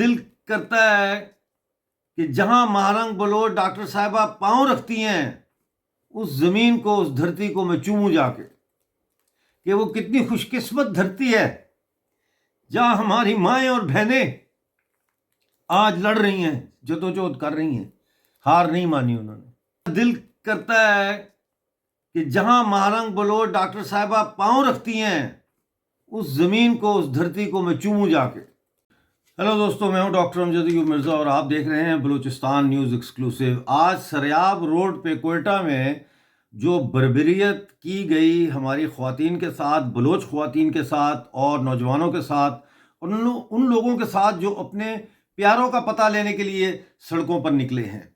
दिल करता है कि जहां महारंग बलोच डॉक्टर साहिबा पांव रखती हैं उस ज़मीन को, उस धरती को मैं चूमूं जाके कि वो कितनी खुशकिस्मत धरती है जहां हमारी माएँ और बहनें आज लड़ रही हैं, जदोजहद कर रही हैं, हार नहीं मानी उन्होंने। दिल करता है कि जहां महारंग बलोच डॉक्टर साहिबा पांव रखती हैं उस ज़मीन को, उस धरती को मैं चूमूं जाके। हेलो दोस्तों, मैं हूं डॉक्टर अमजद अयूब मिर्ज़ा और आप देख रहे हैं बलूचिस्तान न्यूज़ एक्सक्लूसिव। आज सरियाब रोड पे कोयटा में जो बर्बरियत की गई हमारी ख़वातीन के साथ, बलोच ख़वातीन के साथ और नौजवानों के साथ, उन लोगों के साथ जो अपने प्यारों का पता लेने के लिए सड़कों पर निकले हैं,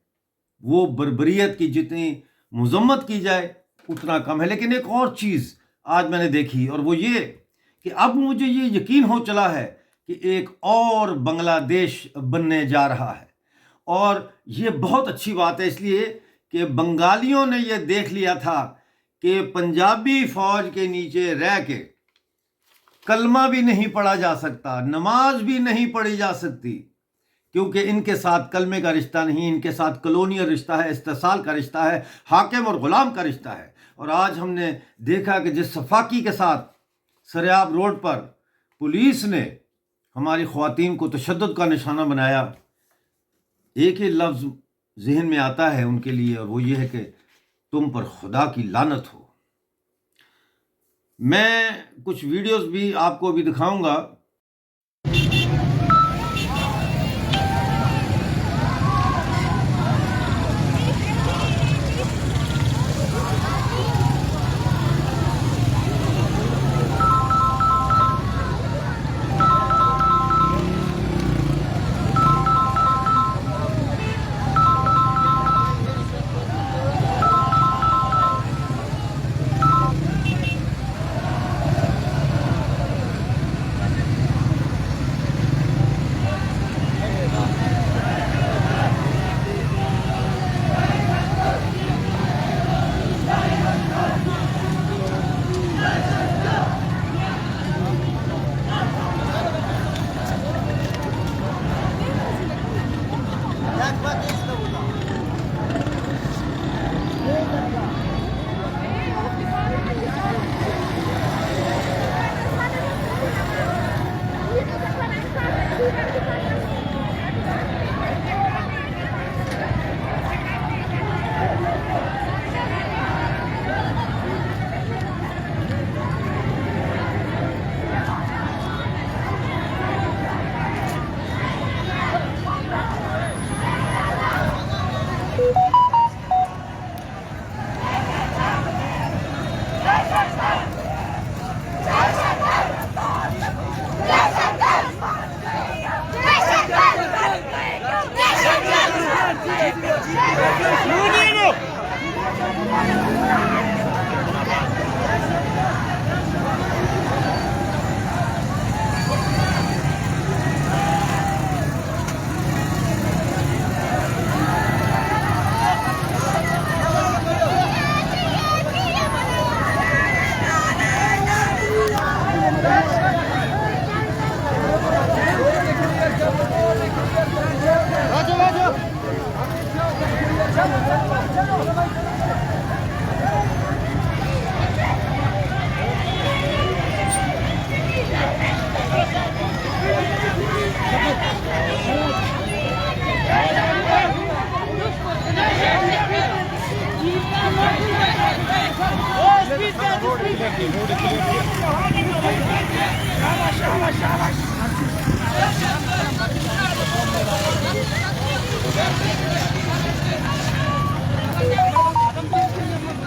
वो बर्बरियत की जितनी मजम्मत की जाए उतना कम है। लेकिन एक और चीज़ आज मैंने देखी और वो ये कि अब मुझे ये यकीन हो चला है कि एक और बांग्लादेश बनने जा रहा है। और ये बहुत अच्छी बात है, इसलिए कि बंगालियों ने ये देख लिया था कि पंजाबी फौज के नीचे रह के कलमा भी नहीं पढ़ा जा सकता, नमाज भी नहीं पढ़ी जा सकती, क्योंकि इनके साथ कलमे का रिश्ता नहीं, इनके साथ कॉलोनियल रिश्ता है, इस्तिसाल का रिश्ता है, हाकिम और गुलाम का रिश्ता है। और आज हमने देखा कि जिस सफाकी के साथ सरियाब रोड पर पुलिस ने हमारी ख़वातीन को तशद्दुद का निशाना बनाया, एक ही लफ्ज़ जहन में आता है उनके लिए और वो ये है कि तुम पर खुदा की लानत हो। मैं कुछ वीडियोस भी आपको अभी दिखाऊंगा।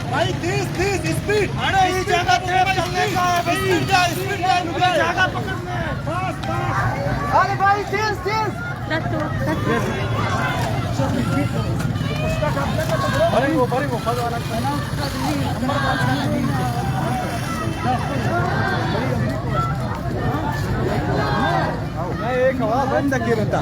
भाई 30 स्पीड इस जगह तेज चलने का है, स्पीड जगह पकड़ना है। अरे भाई 30 अरे वो फल वाला है ना, मैं एक हवा बंद किए बता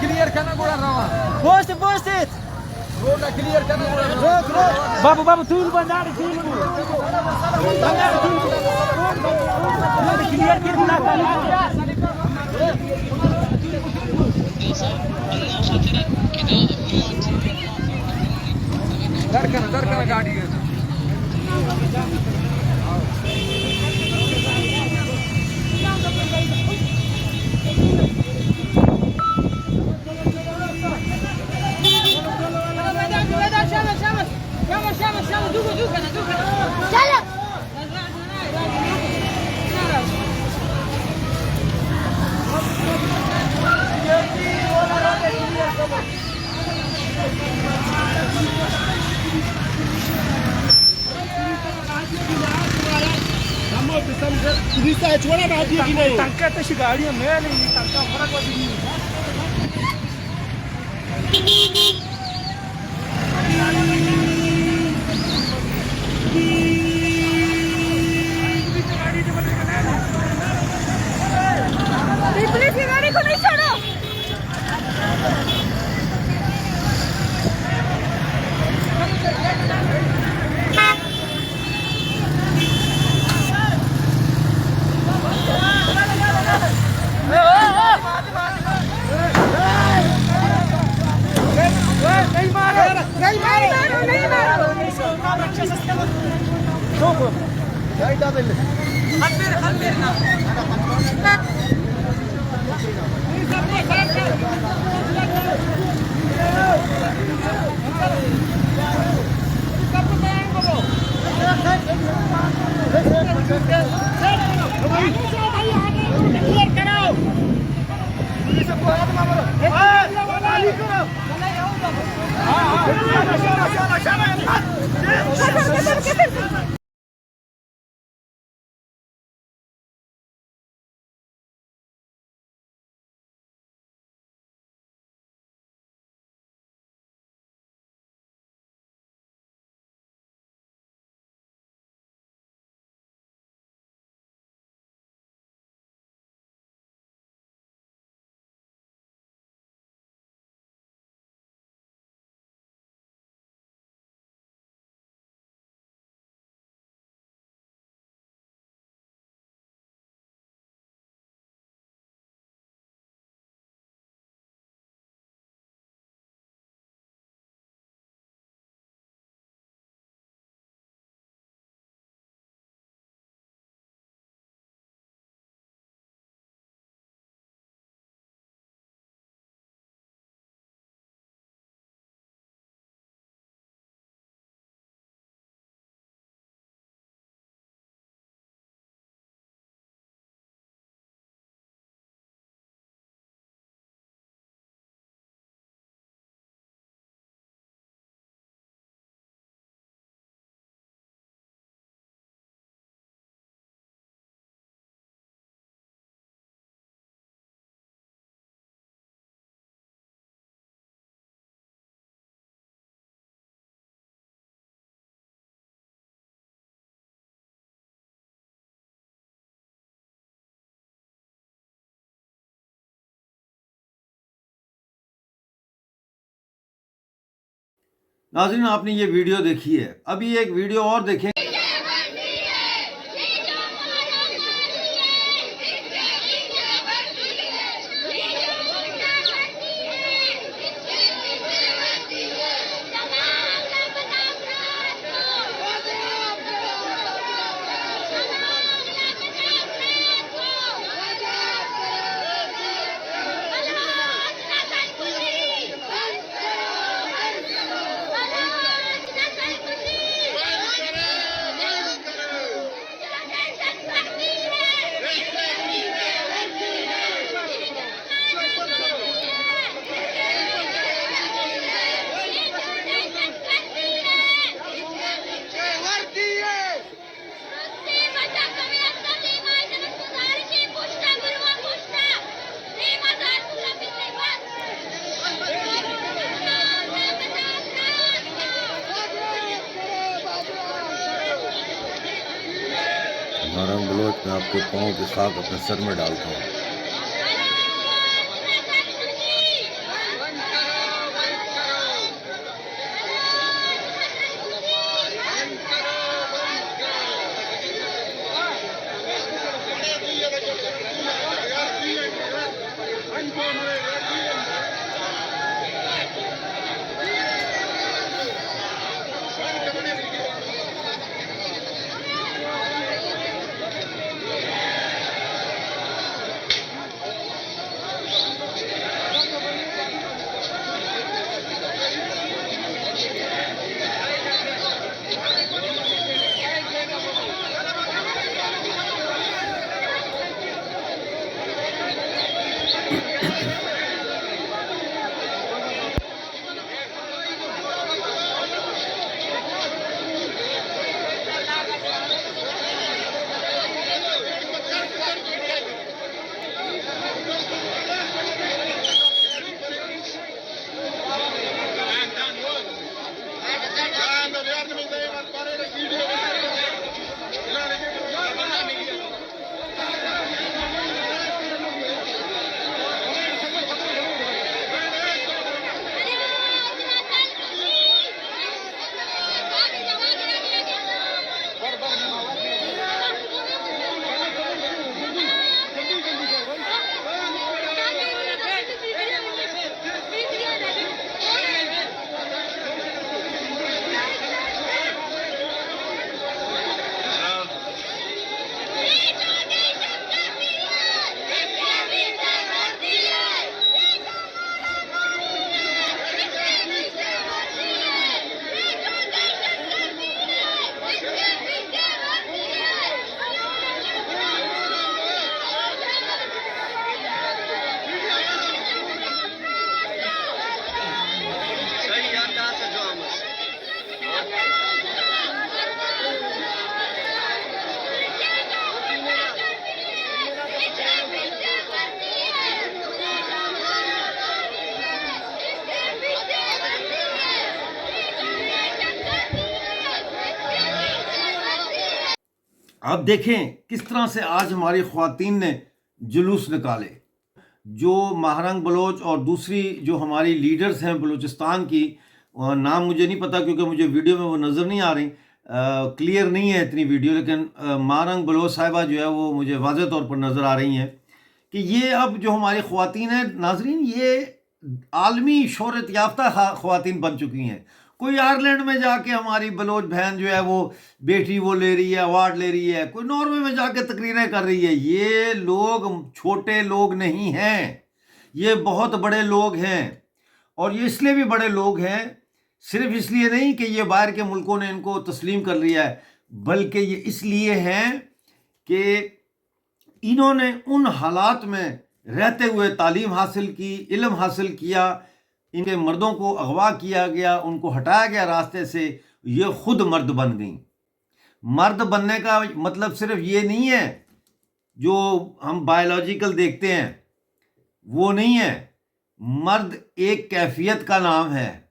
क्लियर करना गोड़ा रवा पोस्ट पोस्ट रोड क्लियर करना गोड़ा रोक रोक बाबू बाबू तूल बंदाड़ तूल बंदाड़ तूल क्लियर कर ना दरकना गाड़ी है टंका तशी गाडी मिळाली टंका फरक वाटली पुलिस की गाड़ी को नहीं छोड़ो नाज़रीन, आपने ये वीडियो देखी है, अभी एक वीडियो और देखें। महारंग बलोच, मैं आपके पाँव के साथ अपने सर में डालता हूँ। आप देखें किस तरह से आज हमारी ख्वातीन ने जुलूस निकाले। जो महारंग बलोच और दूसरी जो हमारी लीडर्स हैं बलूचिस्तान की, नाम मुझे नहीं पता क्योंकि मुझे वीडियो में वो नज़र नहीं आ रही, क्लियर नहीं है इतनी वीडियो, लेकिन महारंग बलोच साहिबा जो है वो मुझे वाज़ेह तौर पर नज़र आ रही हैं कि ये अब जो हमारी ख्वातीन हैं नाजरीन, ये आलमी शोहरत याफ्ता ख्वातीन बन चुकी हैं। कोई आयरलैंड में जाके हमारी बलोच बहन जो है वो बेटी वो ले रही है, अवार्ड ले रही है, कोई नॉर्वे में जाके तकरीरें कर रही है। ये लोग छोटे लोग नहीं हैं, ये बहुत बड़े लोग हैं। और ये इसलिए भी बड़े लोग हैं, सिर्फ इसलिए नहीं कि ये बाहर के मुल्कों ने इनको तस्लीम कर लिया है, बल्कि ये इसलिए हैं कि इन्होंने उन हालात में रहते हुए तालीम हासिल की, इल्म हासिल किया, इनके मर्दों को अगवा किया गया, उनको हटाया गया रास्ते से, ये खुद मर्द बन गई। मर्द बनने का मतलब सिर्फ ये नहीं है जो हम बायोलॉजिकल देखते हैं, वो नहीं है। मर्द एक कैफियत का नाम है,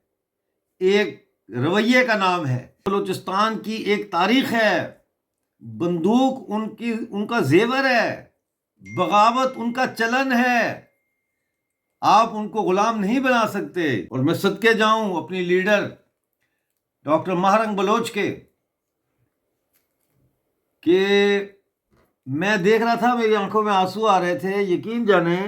एक रवैये का नाम है। बलूचिस्तान की एक तारीख है, बंदूक उनका जेवर है, बगावत उनका चलन है। आप उनको गुलाम नहीं बना सकते। और मैं सदके जाऊं अपनी लीडर डॉक्टर महारंग बलोच के, कि मैं देख रहा था, मेरी आंखों में आंसू आ रहे थे, यकीन जाने,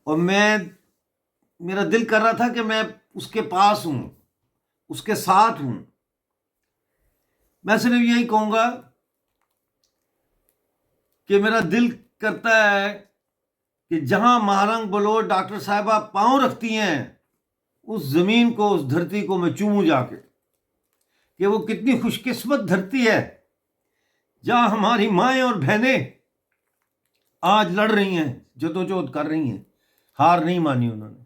और मेरा दिल कर रहा था कि मैं उसके पास हूं, उसके साथ हूं। मैं सिर्फ यही कहूंगा कि मेरा दिल करता है कि जहां महारंग बलोच डॉक्टर साहिबा पांव रखती हैं, उस ज़मीन को, उस धरती को मैं चूमूं जाके, कि वो कितनी खुशकिस्मत धरती है जहां हमारी माएँ और बहनें आज लड़ रही हैं, जदोजहद कर रही हैं, हार नहीं मानी उन्होंने।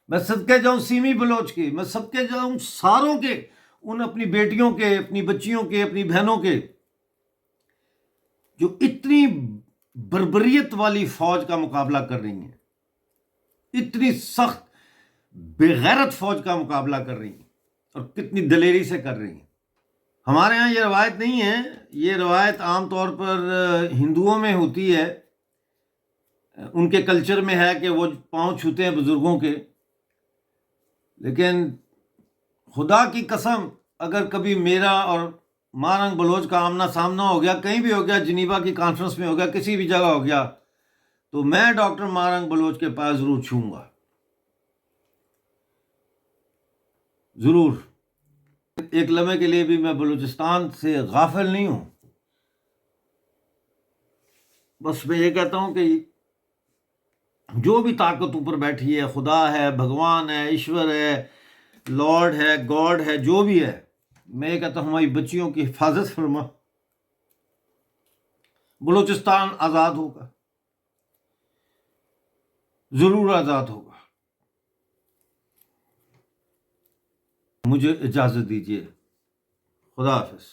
मैं सदके जाऊं सीमी बलोच के, मैं सदके जाऊं सारों के, उन अपनी बेटियों के, अपनी बच्चियों के, अपनी बहनों के, जो इतनी बर्बरियत वाली फौज का मुकाबला कर रही हैं, इतनी सख्त बेगैरत फौज का मुकाबला कर रही हैं, और कितनी दलेरी से कर रही हैं। हमारे यहाँ ये रवायत नहीं है, ये रवायत आम तौर पर हिंदुओं में होती है, उनके कल्चर में है कि वो पाँव छूते हैं बुज़ुर्गों के। लेकिन खुदा की कसम, अगर कभी मेरा और मारंग बलोच का आमना सामना हो गया, कहीं भी हो गया, जिनीवा की कॉन्फ्रेंस में हो गया, किसी भी जगह हो गया, तो मैं डॉक्टर मारंग बलोच के पास ज़रूर छूँगा, ज़रूर। एक लम्हे के लिए भी मैं बलूचिस्तान से गाफिल नहीं हूँ। बस मैं ये कहता हूँ कि जो भी ताकत ऊपर बैठी है, खुदा है, भगवान है, ईश्वर है, लॉर्ड है, गॉड है, जो भी है, मैं ये कहता हूँ हमारी बच्चियों की हिफाजत फरमा। बलूचिस्तान आज़ाद होगा, ज़रूर आज़ाद होगा। मुझे इजाज़त दीजिए। खुदा हाफिज़।